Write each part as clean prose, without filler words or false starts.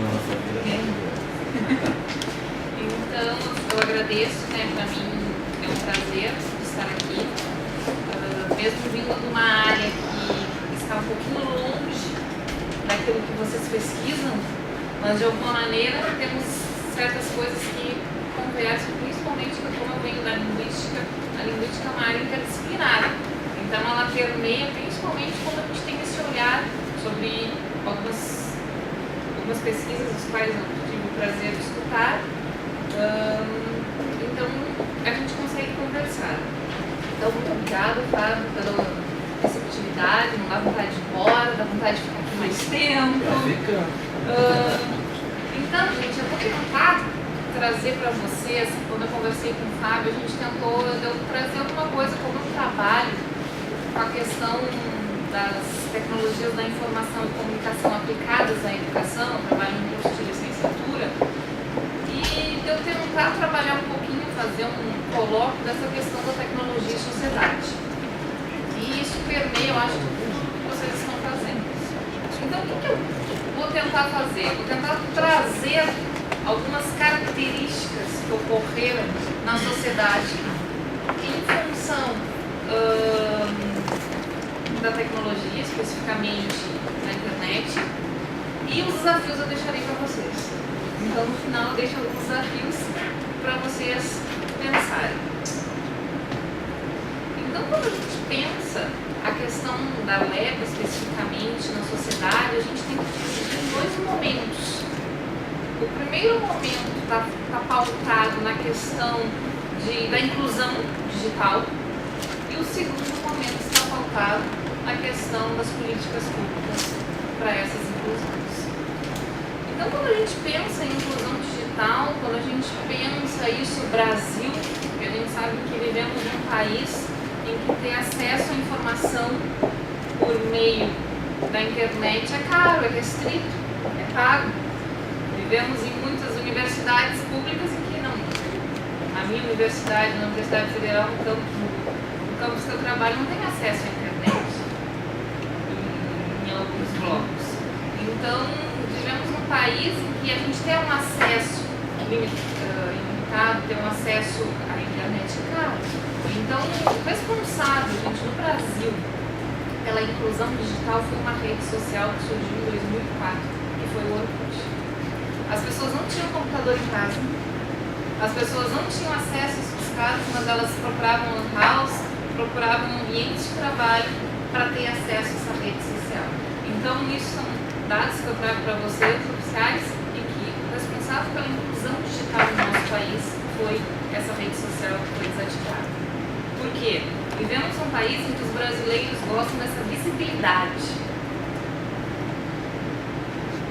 na nossa vida. Então, eu agradeço, né? Para mim é um prazer estar aqui, mesmo vindo de uma área que está um pouquinho longe daquilo que vocês pesquisam, mas de alguma maneira temos certas coisas que conversam, principalmente como eu venho da linguística. A linguística é uma área interdisciplinar, então ela permeia principalmente quando a gente tem esse olhar sobre algumas pesquisas das quais eu tive o prazer de escutar. Então a gente consegue conversar. Então muito obrigada, Fábio, pela receptividade, não dá vontade de ir embora, dá vontade de ficar aqui mais tempo. Então, gente, eu vou tentar trazer para vocês, quando eu conversei com o Fábio, a gente tentou trazer alguma coisa como eu trabalho com a questão das tecnologias da informação e comunicação aplicadas à educação. Eu trabalho no curso de licenciatura e eu tentar trabalhar um pouquinho, fazer um colóquio dessa questão da tecnologia e sociedade. E isso permeia, eu acho, tudo que vocês estão fazendo. Então, o que eu vou tentar fazer? Vou tentar trazer algumas características que ocorreram na sociedade em função da tecnologia, especificamente na internet, e os desafios eu deixarei para vocês. Então, no final, eu deixo alguns desafios para vocês pensarem. Então, quando a gente pensa a questão da web, especificamente na sociedade, a gente tem que dividir em dois momentos. O primeiro momento está pautado na questão da inclusão digital e o segundo momento está pautado na questão das políticas públicas para essas inclusões. Então, quando a gente pensa em inclusão digital, quando a gente pensa isso Brasil, porque a gente sabe que vivemos em um país em que ter acesso à informação por meio da internet é caro, é restrito, é pago. Vivemos em muitas universidades públicas em que não. A minha universidade, na Universidade Federal, no campus que eu trabalho, não tem acesso à internet em alguns blocos. Então, vivemos num país em que a gente tem um acesso limitado, tem um acesso à internet caro. Então, o responsável, gente, no Brasil, pela inclusão digital foi uma rede social que surgiu em 2004, que foi o Orkut. As pessoas não tinham computador em casa, as pessoas não tinham acesso às suas casas, mas elas procuravam lan house, procuravam ambientes de trabalho para ter acesso a essa rede social. Então, isso são dados que eu trago para vocês, oficiais, e que o responsável pela inclusão digital no nosso país foi essa rede social que foi desativada. Por quê? Vivemos num país em que os brasileiros gostam dessa visibilidade.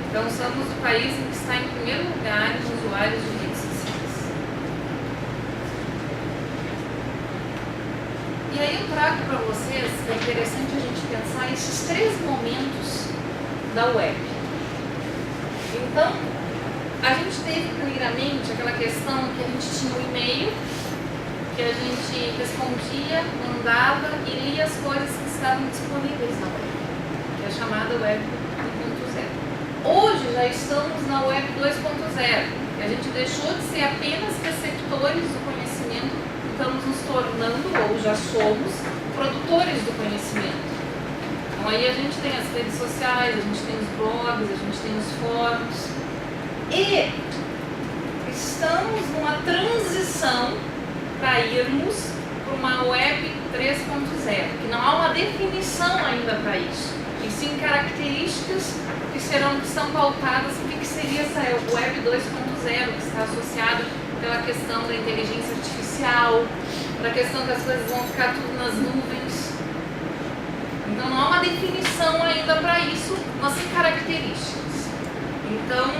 Então, somos o país em que está em primeiro lugar os usuários de redes sociais. E aí eu trago para vocês que é interessante a gente pensar esses três momentos da web. Então, a gente teve primeiramente aquela questão que a gente tinha um e-mail, que a gente respondia, mandava e lia as coisas que estavam disponíveis na web, que é a chamada web 1.0. Hoje já estamos na web 2.0, e a gente deixou de ser apenas receptores do conhecimento, estamos nos tornando, ou já somos, produtores do conhecimento. Então aí a gente tem as redes sociais, a gente tem os blogs, a gente tem os fóruns, e estamos numa transição para irmos para uma web 3.0, que não há uma definição ainda para isso, e sim características que são pautadas no que seria essa web 2.0, que está associada pela questão da inteligência artificial, pela questão que as coisas vão ficar tudo nas nuvens. Então não há uma definição ainda para isso, mas sim características. Então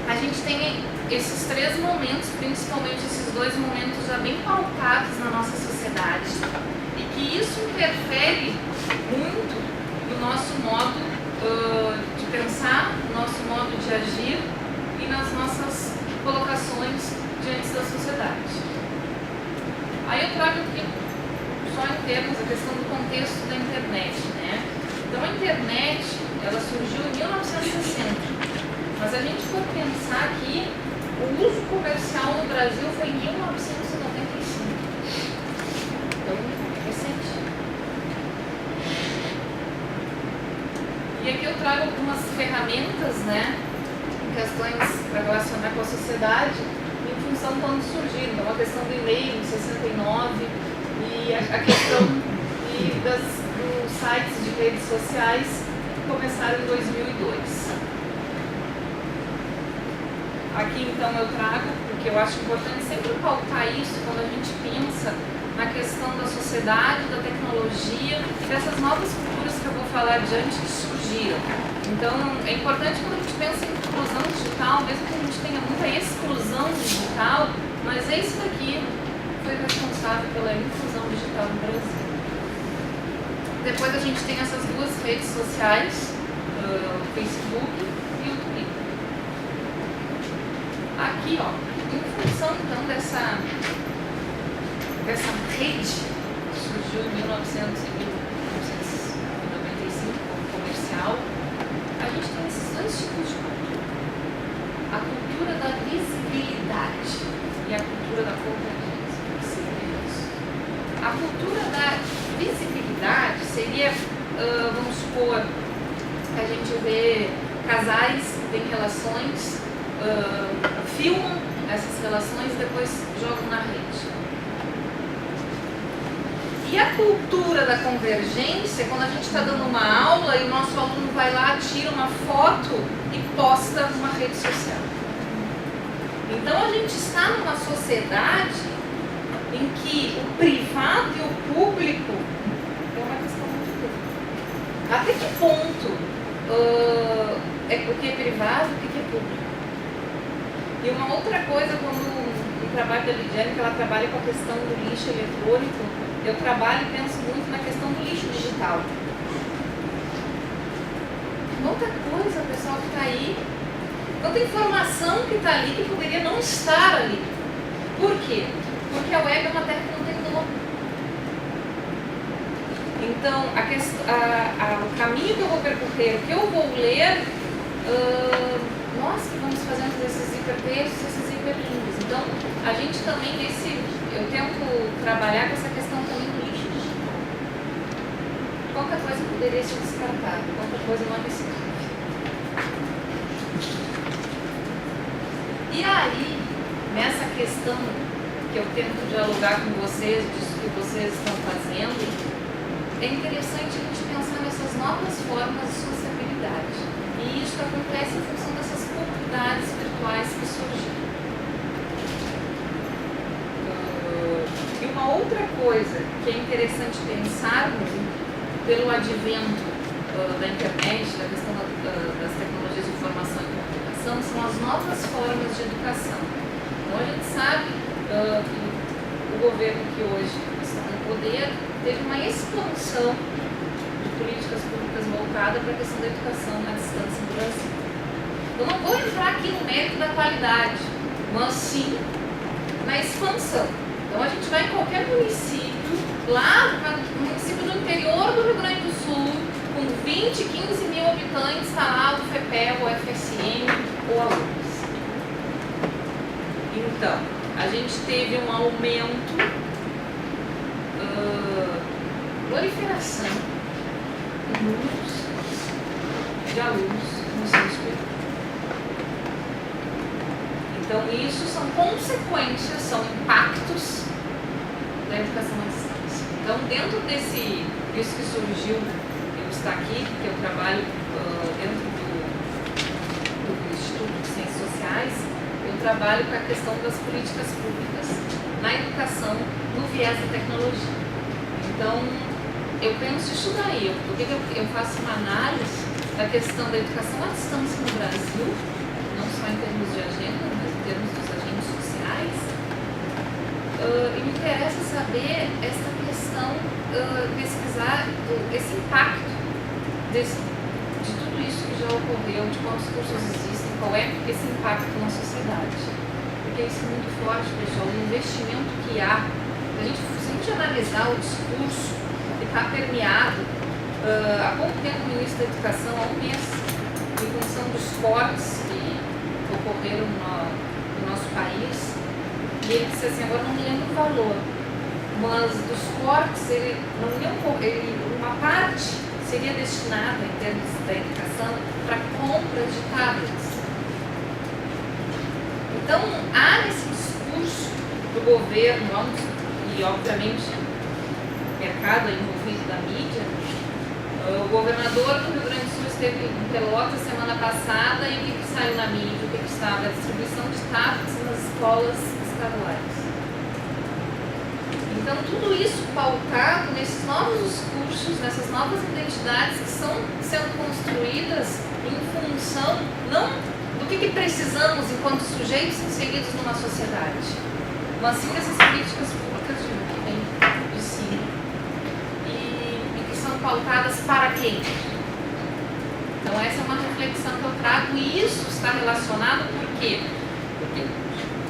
a gente tem esses três momentos, principalmente esses dois momentos já bem pautados na nossa sociedade, e que isso interfere muito no nosso modo de pensar, no nosso modo de agir e nas nossas colocações diante da sociedade. Aí eu trago aqui, só em termos, a questão do contexto da internet, né? Então a internet, ela surgiu em 1960, mas a gente for pensar aqui, o uso comercial no Brasil foi em 1995. Então, recente. E aqui eu trago algumas ferramentas, né, questões para relacionar com a sociedade, em função de quando surgiram. Então, a questão do e-mail, em 69, e a questão dos sites de redes sociais, que começaram em 2002. Aqui, então, eu trago, porque eu acho importante sempre pautar isso quando a gente pensa na questão da sociedade, da tecnologia e dessas novas culturas que eu vou falar adiante que surgiram. Então, é importante quando a gente pensa em inclusão digital, mesmo que a gente tenha muita exclusão digital, mas isso daqui foi responsável pela inclusão digital no Brasil. Depois a gente tem essas duas redes sociais, o Facebook e o Twitter. Aqui, ó, em função então dessa rede que surgiu em 1995 como comercial, a gente tem esses dois tipos de cultura. A cultura da visibilidade e a cultura da convergência. A cultura da visibilidade seria, vamos supor, a gente vê casais que têm relações, filmam essas relações e depois jogam na rede. E a cultura da convergência, quando a gente está dando uma aula e o nosso aluno vai lá, tira uma foto e posta numa rede social. Então a gente está numa sociedade em que o privado e o público é uma questão muito grande. Até que ponto é o que é privado e o que é público? E uma outra coisa, quando no trabalho da Lidiane, que ela trabalha com a questão do lixo eletrônico, eu trabalho e penso muito na questão do lixo digital. Outra coisa, pessoal, que está aí, tanta informação que está ali que poderia não estar ali. Por quê? Porque a web é uma terra que não tem dono. Então, o caminho que eu vou percorrer, o que eu vou ler, nós que vamos fazendo esses hipertextos, esses hiperlinks. Então, a gente também, eu tento trabalhar com essa questão também do lixo digital. Qualquer coisa poderia ser descartada, qualquer coisa não é reciclável. E aí, nessa questão que eu tento dialogar com vocês, disso que vocês estão fazendo, é interessante a gente pensar nessas novas formas de sociabilidade. E isso acontece em função dessas comunidades virtuais que surgiram. E uma outra coisa que é interessante pensarmos pelo advento da internet, da questão das tecnologias de informação e comunicação, são as novas formas de educação. Então a gente sabe que o governo que hoje está no poder teve uma expansão de políticas públicas voltada para a questão da educação à distância no Brasil. Eu não vou entrar aqui no mérito da qualidade, mas sim na expansão. Então a gente vai em qualquer município, lá no município do interior do Rio Grande do Sul, com 20, 15 mil habitantes, está lá o FEPEL, o FSM ou a UFS. Então, a gente teve um aumento, proliferação em números de alunos no ensino superior. Então, isso são consequências, são impactos da educação à distância. Então, dentro disso que surgiu, eu estou aqui, porque eu trabalho dentro do Instituto de Ciências Sociais, eu trabalho com a questão das políticas públicas na educação no viés da tecnologia. Então, eu penso isso daí, porque eu faço uma análise da questão da educação à distância no Brasil, não só em termos de agenda, mas em termos dos agentes sociais, e me interessa saber essa questão, pesquisar esse impacto de tudo isso que já ocorreu, de quantos cursos existem, qual é esse impacto na sociedade. Porque isso é muito forte, pessoal, o investimento que há. Se a gente analisar o discurso que está permeado, há pouco tempo o ministro da Educação, há um mês, em função dos cortes que ocorreram no nosso país, e ele disse assim, agora não me lembro o valor, mas dos cortes, uma parte seria destinada, em termos da educação, para compra de tablets. Então, há nesse discurso do governo, e obviamente o mercado envolvido da mídia, o governador do Rio Grande do Sul esteve em Pelotas semana passada e o que saiu na mídia, o que estava? A distribuição de tablets nas escolas estaduais. Então, tudo isso pautado nesses novos discursos, nessas novas identidades que estão sendo construídas em função, não do que precisamos enquanto sujeitos inseridos numa sociedade, mas sim dessas políticas públicas que vêm de cima e que são pautadas para quem? Então, essa é uma reflexão que eu trago e isso está relacionado porque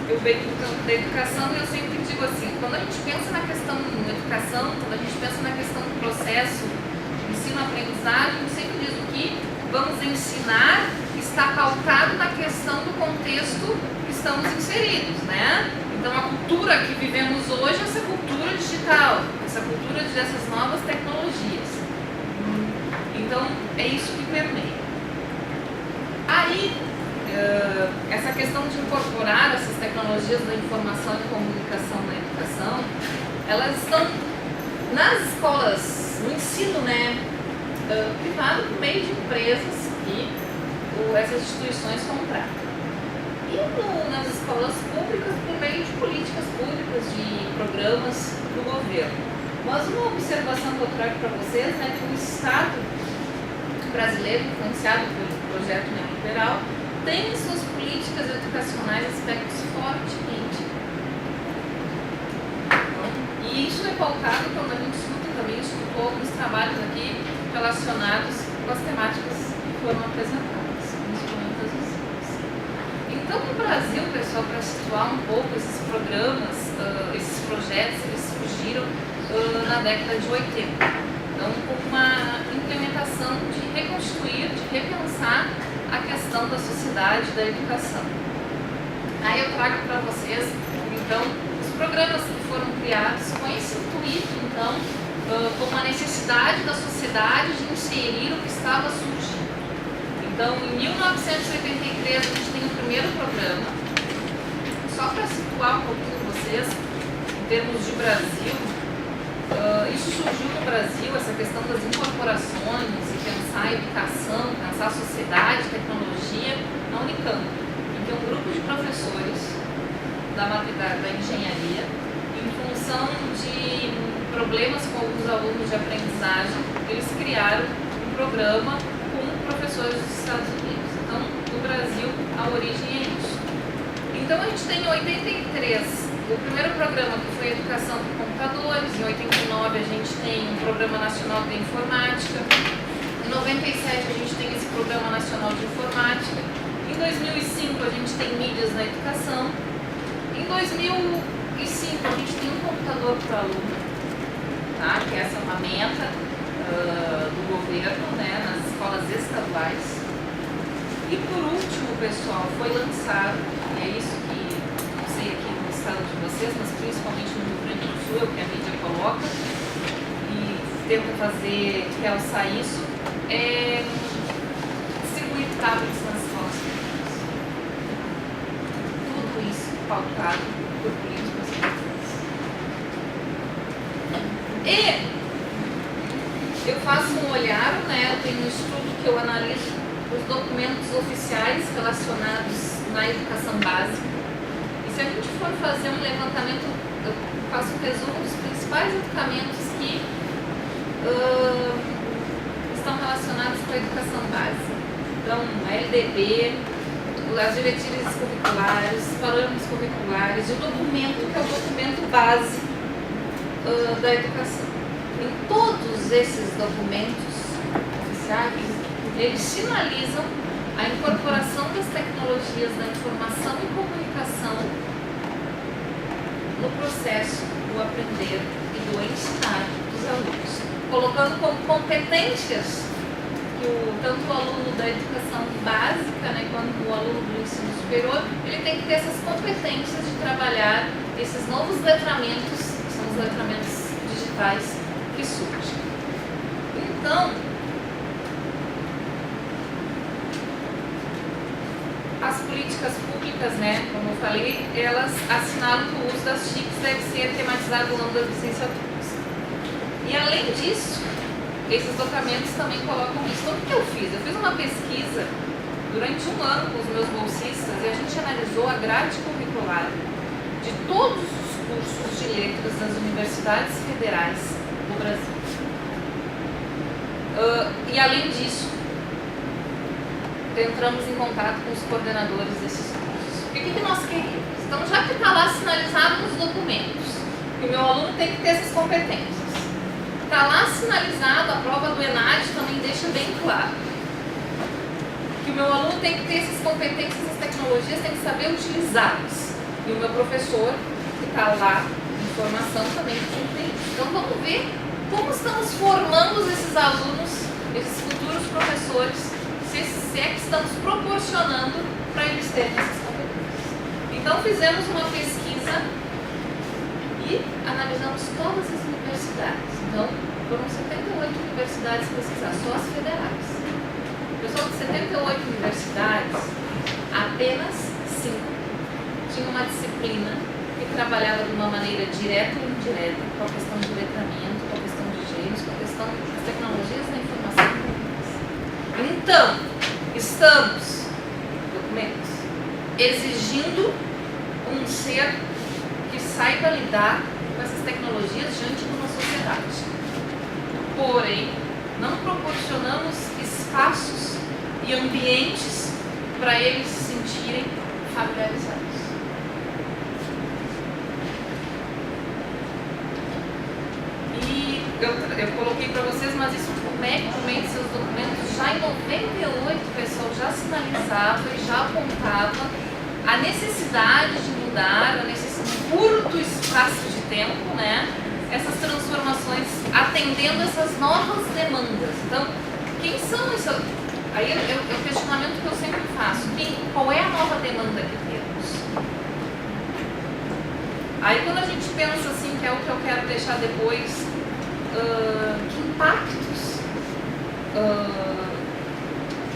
eu venho do campo da educação e eu sempre digo assim, quando a gente pensa na questão da educação, quando a gente pensa na questão do processo de ensino-aprendizagem, eu sempre digo que vamos ensinar está pautado na questão do contexto que estamos inseridos, né? Então, a cultura que vivemos hoje é essa cultura digital, essa cultura dessas novas tecnologias. Então, é isso que permeia. Aí, essa questão de incorporar essas tecnologias da informação e comunicação na educação, elas estão nas escolas, no ensino, né, privado por meio de empresas que essas instituições compraram. E nas escolas públicas por meio de políticas públicas, de programas do governo. Mas uma observação que eu trago para vocês é que o Estado brasileiro, influenciado pelo projeto neoliberal, tem em suas políticas educacionais aspectos fortemente. E isso é pautado quando a gente escutou alguns trabalhos aqui relacionados com as temáticas que foram apresentadas, principalmente as visitas. Então, no Brasil, pessoal, para situar um pouco esses programas, esses projetos, eles surgiram na década de 80. Então, com uma implementação de reconstruir, de repensar a questão da sociedade da educação. Aí eu trago para vocês, então, os programas que foram criados com esse intuito, então, com a necessidade da sociedade de inserir o que estava surgindo. Então, em 1983, a gente tem o primeiro programa. Só para situar um pouquinho vocês, em termos de Brasil, isso surgiu no Brasil, essa questão das incorporações e pensar a educação, pensar a sociedade, tecnologia, na Unicamp, em que um grupo de professores da engenharia, em função de problemas com alguns alunos de aprendizagem, eles criaram um programa com professores dos Estados Unidos. Então, no Brasil, a origem é isso. Então, a gente tem em 83 o primeiro programa, que foi Educação por Computadores. Em 89 a gente tem um Programa Nacional de Informática. Em 97 a gente tem esse Programa Nacional de Informática. Em 2005 a gente tem Mídias na Educação. Em 2005 a gente tem um computador para o aluno, tá? Que essa é uma meta do governo, né, nas escolas estaduais. E por último, pessoal, foi lançado, e é isso que não sei aqui no estado de vocês, mas principalmente no Rio Grande do Sul, é o que a mídia coloca e tenta fazer, realçar isso, é distribuir tablets nas escolas públicas. Tudo isso pautado por políticas públicas. E eu faço um olhar, né, eu tenho um estudo que eu analiso os documentos oficiais relacionados na educação básica. E se a gente for fazer um levantamento, eu faço um resumo dos principais documentos que estão relacionados com a educação básica. Então, a LDB, as diretrizes curriculares, os parâmetros curriculares, e o documento que é o documento base da educação. Em todos esses documentos oficiais, eles sinalizam a incorporação das tecnologias da informação e comunicação no processo do aprender e do ensinar dos alunos, colocando como competências que tanto o aluno da educação básica, né, quanto o aluno do ensino superior superior, ele tem que ter essas competências de trabalhar esses novos letramentos, que são os letramentos digitais que surgem. Então, as políticas públicas, né, como eu falei, elas assinalam que o uso das TICs deve ser tematizado ao longo das licenciaturas. E além disso, esses documentos também colocam isso. Então, o que eu fiz? Eu fiz uma pesquisa durante um ano com os meus bolsistas e a gente analisou a grade curricular de todos os cursos de letras das universidades federais do Brasil. E além disso, entramos em contato com os coordenadores desses cursos. E o que nós queríamos? Então, já que está lá sinalizado nos documentos que o meu aluno tem que ter essas competências, está lá sinalizado, a prova do ENAD também deixa bem claro que o meu aluno tem que ter essas competências, essas tecnologias, tem que saber utilizá-las. E o meu professor, que está lá em formação, também tem que ter isso. Então, vamos ver como estamos formando esses alunos, esses futuros professores, se é que estamos proporcionando para eles terem essas competências. Então, fizemos uma pesquisa e analisamos todas as universidades. Então, foram 78 universidades pesquisadas, só as federais. Pessoal, de 78 universidades, apenas 5 tinham uma disciplina que trabalhava de uma maneira direta ou indireta com a questão de letramento, com a questão de gêneros, com a questão das tecnologias da informação e comunicação. Então, estamos, documentos, exigindo um ser que saiba lidar com essas tecnologias diante de uma sociedade. Porém, não proporcionamos espaços e ambientes para eles se sentirem familiarizados. E eu coloquei para vocês, mas isso o MEC, por meio de seus documentos, já em 98 o pessoal já sinalizava e já apontava a necessidade de mudar, a necessidade de curto espaço de tempo, né? Essas transformações, atendendo essas novas demandas. Então, quem são essas? Aí é o questionamento que eu sempre faço. Qual é a nova demanda que temos? Aí quando a gente pensa assim, que é o que eu quero deixar depois, que impactos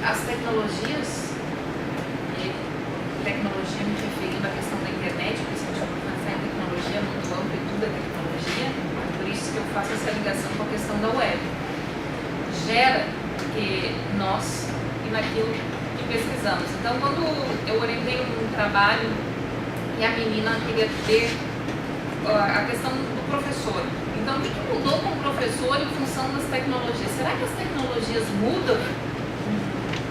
as tecnologias, e tecnologia me referindo à questão da internet, porque se a gente for pensar em tecnologia muito ampla e tudo é tecnologia, por isso que eu faço essa ligação com a questão da web. Gera que nós e naquilo que pesquisamos. Então, quando eu orientei um trabalho e a menina queria ter a questão do professor. Então, o que mudou com o professor em função das tecnologias? Será que as tecnologias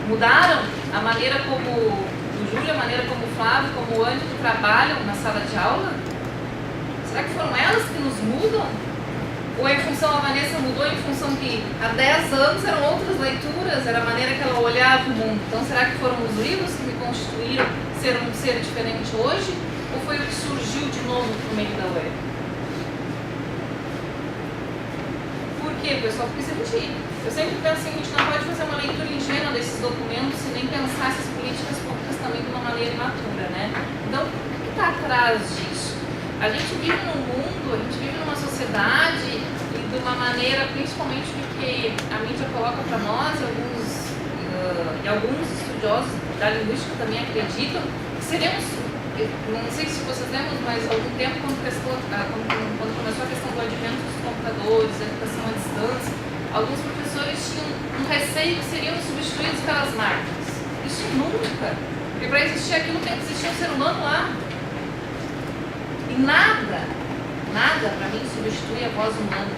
mudaram a maneira como o Júlio, a maneira como o Flávio, como o Ângelo trabalham na sala de aula? Será que foram elas que nos mudam? Ou em função, a Vanessa mudou em função que há 10 anos eram outras leituras, era a maneira que ela olhava o mundo. Então, será que foram os livros que me constituíram ser um ser diferente hoje? Ou foi o que surgiu de novo por meio da web? Por quê, pessoal? Porque se a gente... Eu sempre penso assim, a gente não pode fazer uma leitura ingênua desses documentos e nem pensar essas políticas públicas também de uma maneira imatura, né? Então, o que está atrás disso? A gente vive num mundo, a gente vive numa sociedade e de uma maneira, principalmente porque a mídia coloca para nós, e alguns estudiosos da linguística também acreditam, que seremos, não sei se vocês lembram, mas há algum tempo, quando começou a questão do advento dos computadores, a educação à distância, alguns professores tinham um receio que seriam substituídos pelas máquinas. Isso nunca, porque para existir aquilo tem que existir um ser humano lá. E nada para mim substitui a voz humana.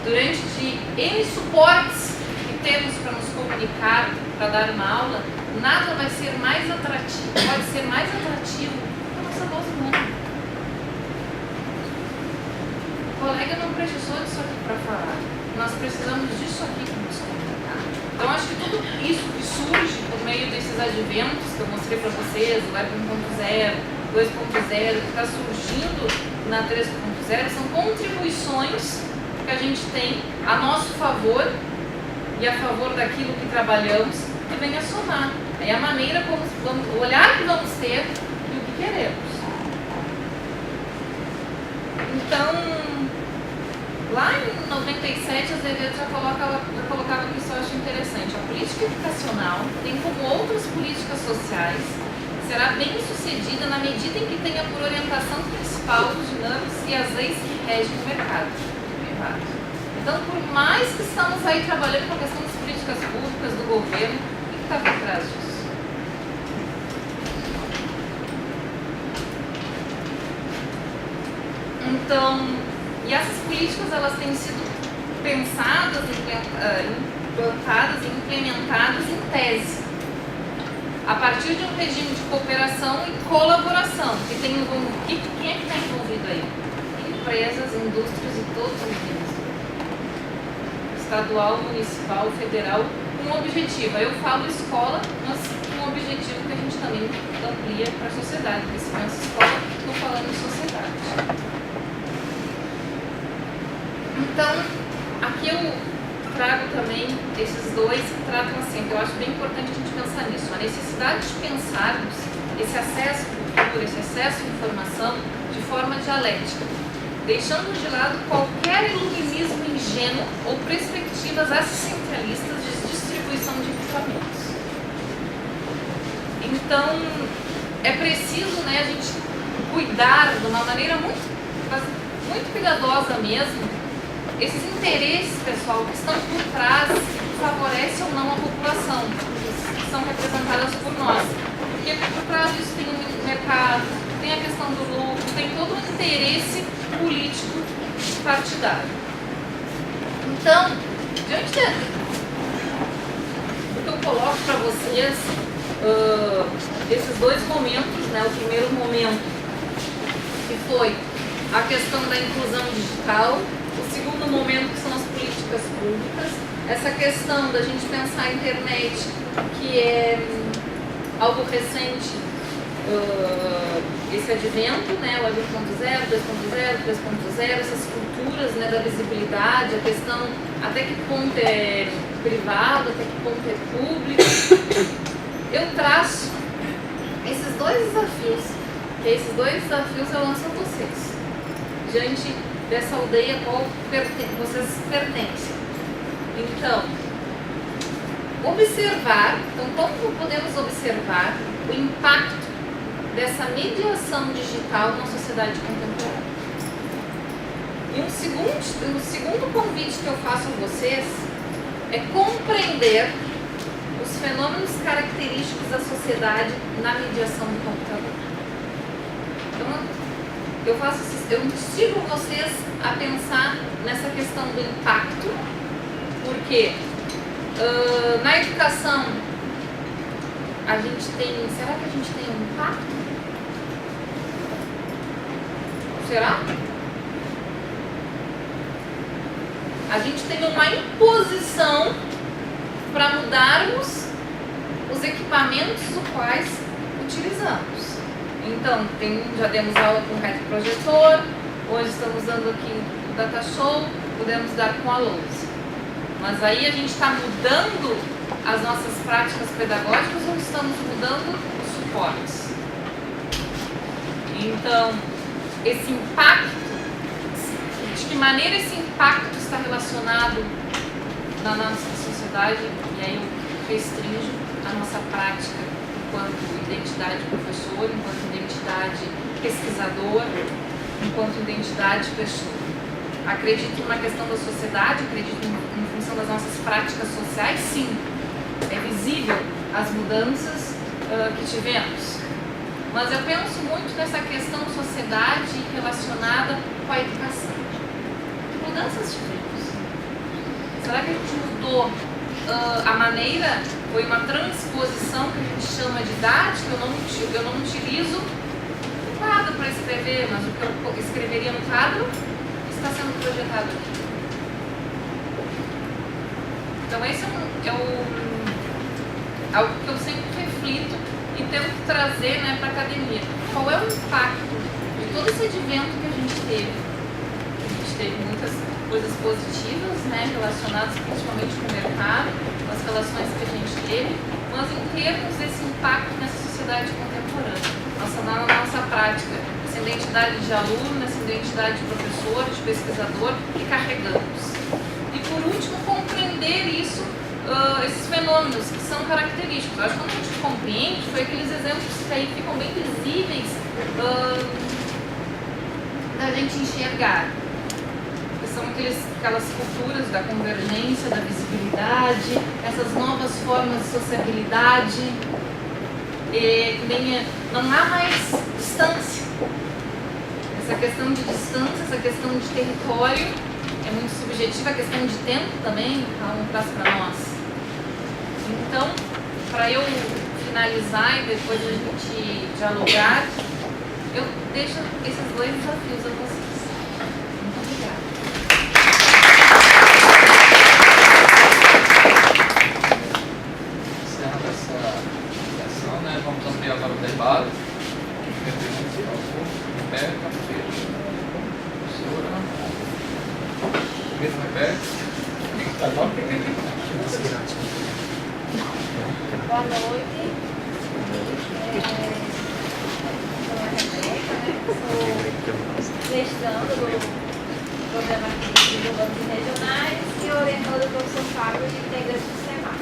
Durante N suportes que temos para nos comunicar, para dar uma aula, nada vai ser mais atrativo, pode ser mais atrativo que a nossa voz humana. O colega não precisou disso aqui para falar. Nós precisamos disso aqui para nos comunicar. Então, acho que tudo isso que surge por meio desses adventos que eu mostrei para vocês, o Web 1.0, 2.0, que está surgindo na 3.0, são contribuições que a gente tem a nosso favor e a favor daquilo que trabalhamos, que vem a somar. É a maneira como o olhar que vamos ter e o que queremos. Então, lá em 97, Azevedo já colocava que isso eu acho interessante. A política educacional tem como outras políticas sociais, será bem sucedida na medida em que tenha por orientação principal os dinâmicos e as leis que regem o mercado privado. Então, por mais que estamos aí trabalhando com a questão das políticas públicas, do governo, o que está por trás disso? Então, e essas políticas elas têm sido pensadas, implantadas e implementadas em tese, a partir de um regime de cooperação e colaboração, que tem quem é que está envolvido aí? Empresas, indústrias e todos os níveis. Estadual, municipal, federal, com um objetivo. Aí eu falo escola, mas com um objetivo que a gente também amplia para a sociedade, porque se pensa escola, estou falando em sociedade. Então, aqui eu trago também esses dois que tratam assim, que eu acho bem importante a gente pensar nisso. A necessidade de pensarmos esse acesso à cultura, esse acesso à informação de forma dialética, deixando de lado qualquer iluminismo ingênuo ou perspectivas assistencialistas de distribuição de equipamentos. Então, é preciso, né, a gente cuidar de uma maneira muito cuidadosa mesmo, esses interesses, pessoal, que estão por trás, que favorecem ou não a população, que são representadas por nós. Porque por trás disso tem o mercado, tem a questão do lucro, tem todo um interesse político partidário. Então, diante do que eu coloco para vocês, esses dois momentos, né, o primeiro momento, que foi a questão da inclusão digital, o segundo momento, que são as políticas públicas, essa questão da gente pensar a internet, que é algo recente, esse advento, né, o Web 1.0, 2.0, 3.0, essas culturas, né, da visibilidade, a questão até que ponto é privado, até que ponto é público. Eu traço esses dois desafios, que esses dois desafios eu lanço a vocês, diante dessa aldeia a qual vocês pertencem. Então, observar, como podemos observar o impacto dessa mediação digital na sociedade contemporânea? E um segundo convite que eu faço a vocês é compreender os fenômenos característicos da sociedade na mediação do computador. Então, eu instigo vocês a pensar nessa questão do impacto, porque na educação a gente tem. Será que a gente tem um impacto? Será? A gente tem uma imposição para mudarmos os equipamentos os quais utilizamos. Então, já demos aula com o retroprojetor, hoje estamos dando aqui o Data Show, podemos dar com a lousa. Mas aí a gente está mudando as nossas práticas pedagógicas ou estamos mudando os suportes? Então, esse impacto, de que maneira esse impacto está relacionado na nossa sociedade, e aí eu restringo a nossa prática enquanto identidade professor, enquanto identidade pesquisador, enquanto identidade pessoa. Acredito na questão da sociedade, acredito em função das nossas práticas sociais, sim. É visível as mudanças que tivemos. Mas eu penso muito nessa questão sociedade relacionada com a educação. Que mudanças tivemos? Será que a gente mudou a maneira? Foi uma transposição que a gente chama de didática? Eu não utilizo o quadro para escrever, mas o que eu escreveria no quadro está sendo projetado aqui. Então esse é algo que eu sempre reflito e tento trazer, né, para a academia. Qual é o impacto de todo esse advento que a gente teve? A gente teve muitas coisas positivas, né, relacionadas principalmente com o mercado, com as relações que a gente teve, mas em termos desse impacto nessa sociedade contemporânea, na nossa prática, essa identidade de aluno, essa identidade de professor, de pesquisador que carregamos. E por último, compreender isso, esses fenômenos que são característicos. Eu acho que quando a gente compreende, foi aqueles exemplos que aí ficam bem visíveis da gente enxergar. Que são aquelas culturas da convergência, da visibilidade, essas novas formas de sociabilidade. Não há mais distância. Essa questão de distância, essa questão de território é muito subjetiva, a questão de tempo também, cada um traz para nós. Então, para eu finalizar e depois a gente dialogar, eu deixo esses dois desafios a vocês. Muito obrigada. Encerrando essa sessão, né? Vamos ampliar agora o debate. Rebeca, professora. Mesmo Rebeca. Tá bom? Boa noite. Sou mestrando do programa de urbanos regionais e orientando o professor Fábio de integrantes do SEMAC.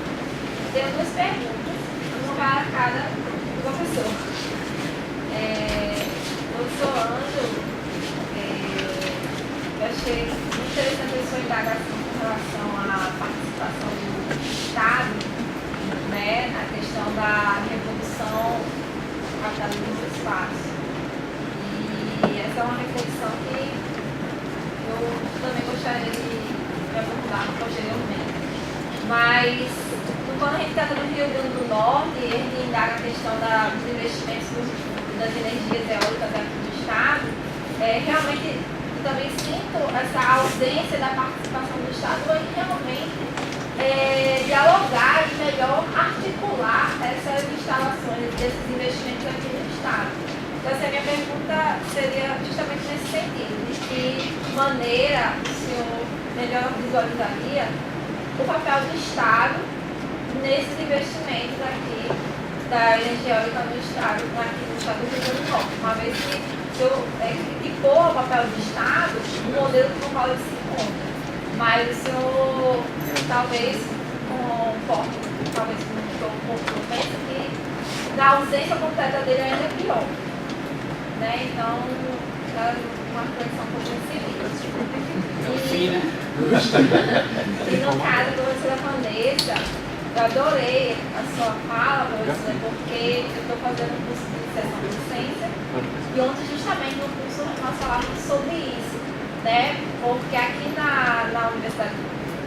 Tenho duas perguntas, uma para cada professor. Professor Ângelo, eu achei muito interessante a sua indagação com relação à participação do Estado, né, na questão da revolução capitalismo do espaço. E essa é uma reflexão que eu também gostaria de aprofundar posteriormente. Mas, quando a gente trata do Rio Grande do Norte, a gente indaga a questão dos investimentos das energias eólicas aqui do Estado, realmente eu também sinto essa ausência da participação do Estado em realmente dialogar e melhor articular essas instalações, esses investimentos aqui no Estado. Então, essa minha pergunta seria justamente nesse sentido, de que maneira o senhor melhor visualizaria o papel do Estado nesses investimentos aqui da energia eólica no Estado, aqui no Estado do Rio Grande do Norte, uma vez que o senhor criticou o papel do Estado, um modelo que não pode se encontra. Mas o senhor talvez pensa que na ausência completa dele ainda é pior. Né? Então, é uma reflexão um pouco nesse livro. E no caso da professora Vanessa, eu adorei a sua fala, professora, porque eu estou fazendo um curso de iniciação de docência e ontem justamente no curso nós falávamos sobre isso. Né? Porque aqui na Universidade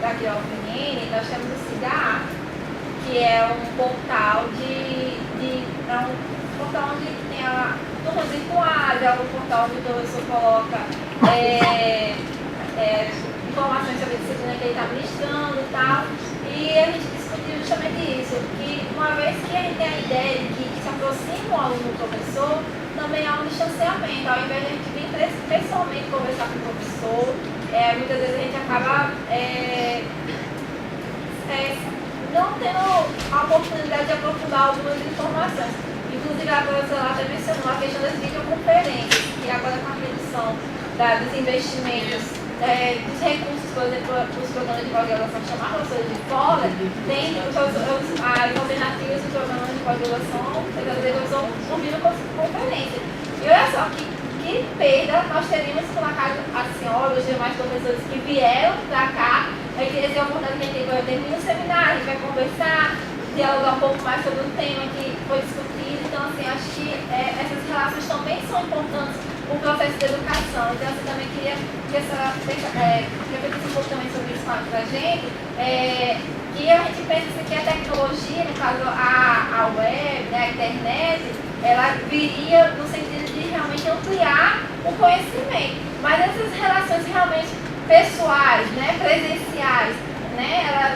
da UFN nós temos o CIGA, que é um portal onde tem a turmas virtuais, é um portal onde o professor coloca informações sobre a disciplina que ele está ministrando e tal. E a gente discutiu justamente isso, que uma vez que a gente tem a ideia de que se aproxima o aluno do professor, também há um distanciamento. Ao invés de a gente vir pessoalmente conversar com o professor, muitas vezes a gente acaba não tendo a oportunidade de aprofundar algumas informações. Inclusive, a professora até mencionou a questão das videoconferências, que agora com a redução dos investimentos, dos recursos, por exemplo, os programas de pós-graduação chamar professores de fora, tem as alternativas dos programas de pós-graduação, muitas vezes são por videoconferência. E olha só, que perda nós teríamos com a senhora, os demais professores que vieram para cá, a gente teria a oportunidade de terminar um seminário, a gente vai conversar, dialogar um pouco mais sobre o tema que foi discutido. Então, assim, acho que essas relações também são importantes para o processo de educação. Então, eu também queria que refletisse um pouco também sobre isso para a gente, que a gente pensa que a tecnologia, no caso a web, né, a internet, ela viria no sentido de realmente ampliar o conhecimento. Mas essas relações realmente pessoais, né, presenciais, né,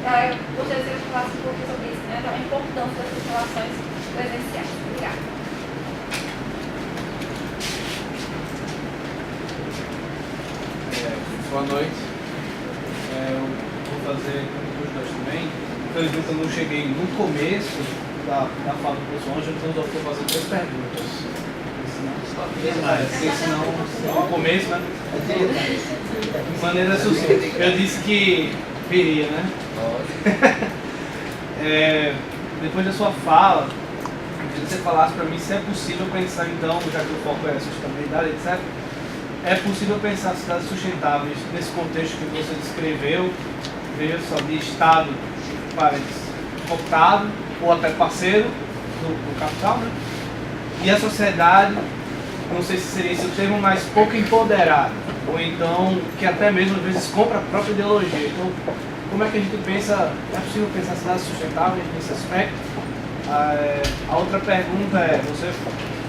eu gostaria que você falasse um pouco sobre isso, né, a importância dessas relações presenciais. Obrigada. Boa noite. Eu vou fazer com os dois também. infelizmente eu não cheguei no começo da fala do professor Ângelo, então eu vou fazer 3 perguntas. Porque senão no começo, né? De maneira sucinta. Eu disse que viria, né? Depois da sua fala, eu queria que você falasse para mim se é possível pensar então, já que o foco é sustentabilidade, etc. É possível pensar cidades sustentáveis nesse contexto que você descreveu, veja só, de Estado, parece, focado ou até parceiro do capital, né? E a sociedade, não sei se seria esse o termo, mas pouco empoderada, ou então que até mesmo às vezes compra a própria ideologia. Então, como é que a gente pensa, é possível pensar cidades sustentáveis nesse aspecto? A outra pergunta é, você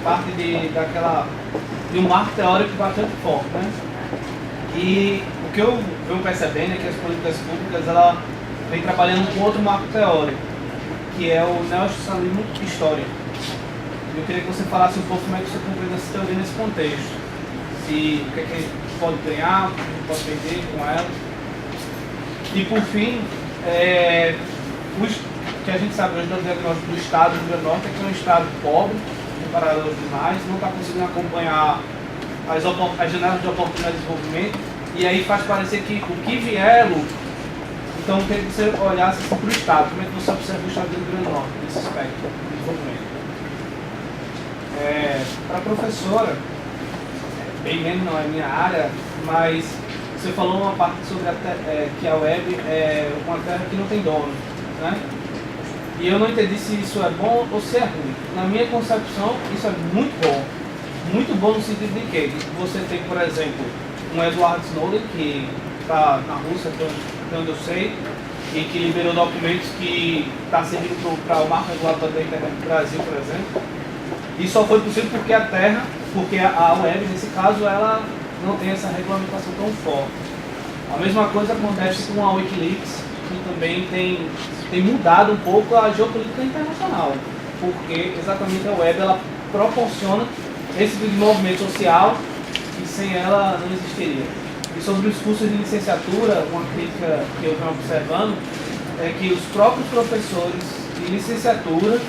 parte de um marco teórico bastante forte, né? E o que eu venho percebendo é que as políticas públicas ela vem trabalhando com outro marco teórico, que é o neossocialismo histórico. Eu queria que você falasse um pouco como é que você compreende essa teoria nesse contexto. O que é que a gente pode ganhar, o que a gente pode perder com ela. E por fim, o que a gente sabe hoje do diagnóstico do Estado do Rio Grande do Norte é que é um Estado pobre, comparado aos demais, não está conseguindo acompanhar as janelas de oportunidade de desenvolvimento, e aí faz parecer que o que vier é lucro. Então, eu queria que você olhasse para o Estado, como é que você observa o Estado do Rio Grande do Norte nesse aspecto de desenvolvimento. Para a professora, bem menos não é minha área, mas você falou uma parte sobre que a web é uma terra que não tem dono, né? E eu não entendi se isso é bom ou se é ruim. Na minha concepção, isso é muito bom. Muito bom no sentido de que você tem, por exemplo, um Edward Snowden, que está na Rússia, até onde eu sei, e que liberou documentos que está servindo para o marco regulatório da internet do Brasil, por exemplo. E só foi possível porque a web, nesse caso, ela não tem essa regulamentação tão forte. A mesma coisa acontece com a Wikileaks, que também tem mudado um pouco a geopolítica internacional, porque exatamente a web ela proporciona esse tipo de movimento social que sem ela não existiria. E sobre os cursos de licenciatura, uma crítica que eu venho observando é que os próprios professores de licenciatura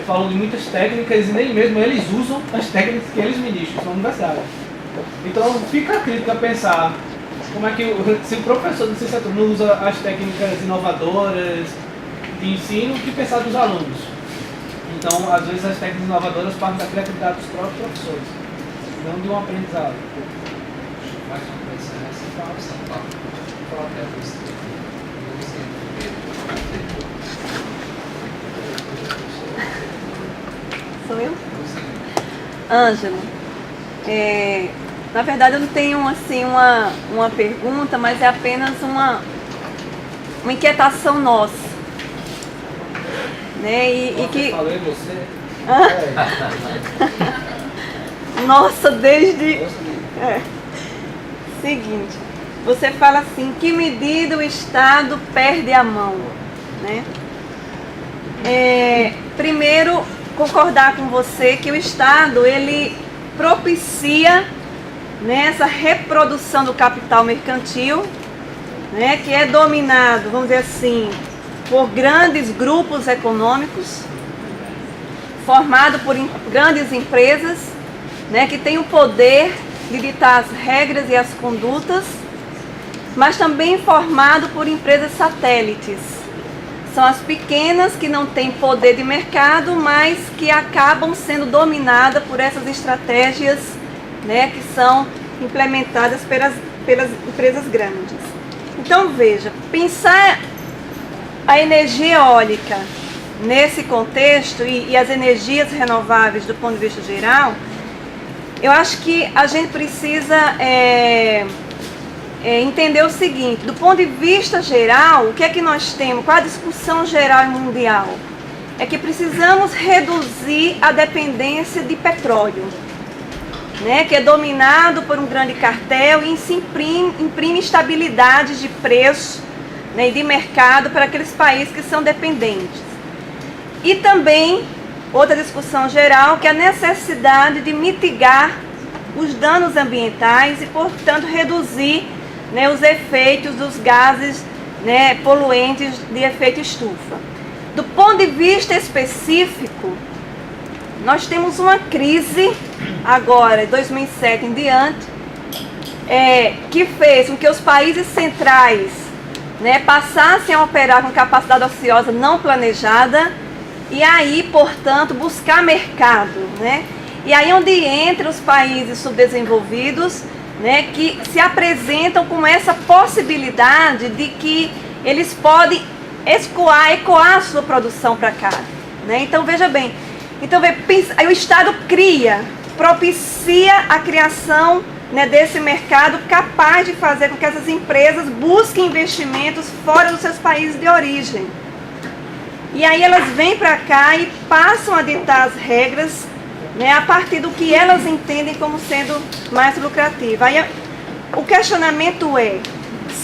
falam de muitas técnicas e nem mesmo eles usam as técnicas que eles ministram na universidade. Então fica a crítica a pensar como é que se o professor de licenciatura não usa as técnicas inovadoras de ensino, o que pensar dos alunos? Então, às vezes as técnicas inovadoras partem da criatividade dos próprios professores, não de um aprendizado. Mais uma coisa, essa informação, tá? Vou falar até você. Sou eu? Ângelo, na verdade eu não tenho assim uma pergunta, mas é apenas uma inquietação nossa, né? E que falei você. nossa, desde seguinte, você fala assim, que medida o Estado perde a mão, né? Primeiro, concordar com você que o Estado ele propicia, né, essa reprodução do capital mercantil, né, que é dominado, vamos dizer assim, por grandes grupos econômicos, formado por grandes empresas, né, que têm o poder de ditar as regras e as condutas, mas também formado por empresas satélites. São as pequenas que não têm poder de mercado, mas que acabam sendo dominadas por essas estratégias, né, que são implementadas pelas empresas grandes. Então veja, pensar a energia eólica nesse contexto e as energias renováveis do ponto de vista geral, eu acho que a gente precisa entender o seguinte, do ponto de vista geral, o que é que nós temos, qual a discussão geral e mundial? É que precisamos reduzir a dependência de petróleo, né, que é dominado por um grande cartel e se imprime estabilidade de preço, né, e de mercado para aqueles países que são dependentes. E também, outra discussão geral, que é a necessidade de mitigar os danos ambientais e, portanto, reduzir, né, os efeitos dos gases né, poluentes de efeito estufa. Do ponto de vista específico, nós temos uma crise agora, 2007 em diante, que fez com que os países centrais, né, passassem a operar com capacidade ociosa não planejada e aí, portanto, buscar mercado, né? E aí onde entra os países subdesenvolvidos, né, que se apresentam com essa possibilidade de que eles podem ecoar a sua produção para cá, né? Então veja bem, aí o Estado propicia a criação, né, desse mercado capaz de fazer com que essas empresas busquem investimentos fora dos seus países de origem. E aí elas vêm para cá e passam a ditar as regras, né, a partir do que elas entendem como sendo mais lucrativo. Aí o questionamento é,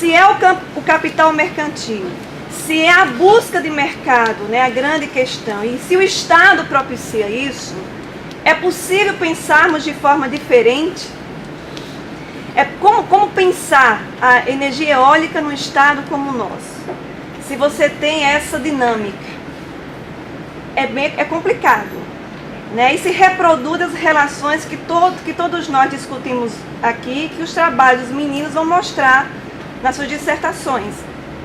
se é o capital mercantil, se é a busca de mercado, né, a grande questão, e se o Estado propicia isso, é possível pensarmos de forma diferente? Como pensar a energia eólica num Estado como o nosso? Se você tem essa dinâmica, é complicado, né? E se reproduz as relações que todos nós discutimos aqui, que os trabalhos dos meninos vão mostrar nas suas dissertações,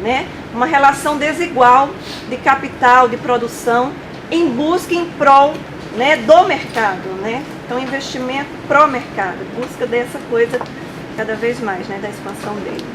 né? Uma relação desigual de capital, de produção, em busca, em prol, né, do mercado, né? Então, investimento pró-mercado, busca dessa coisa cada vez mais, né, da expansão dele.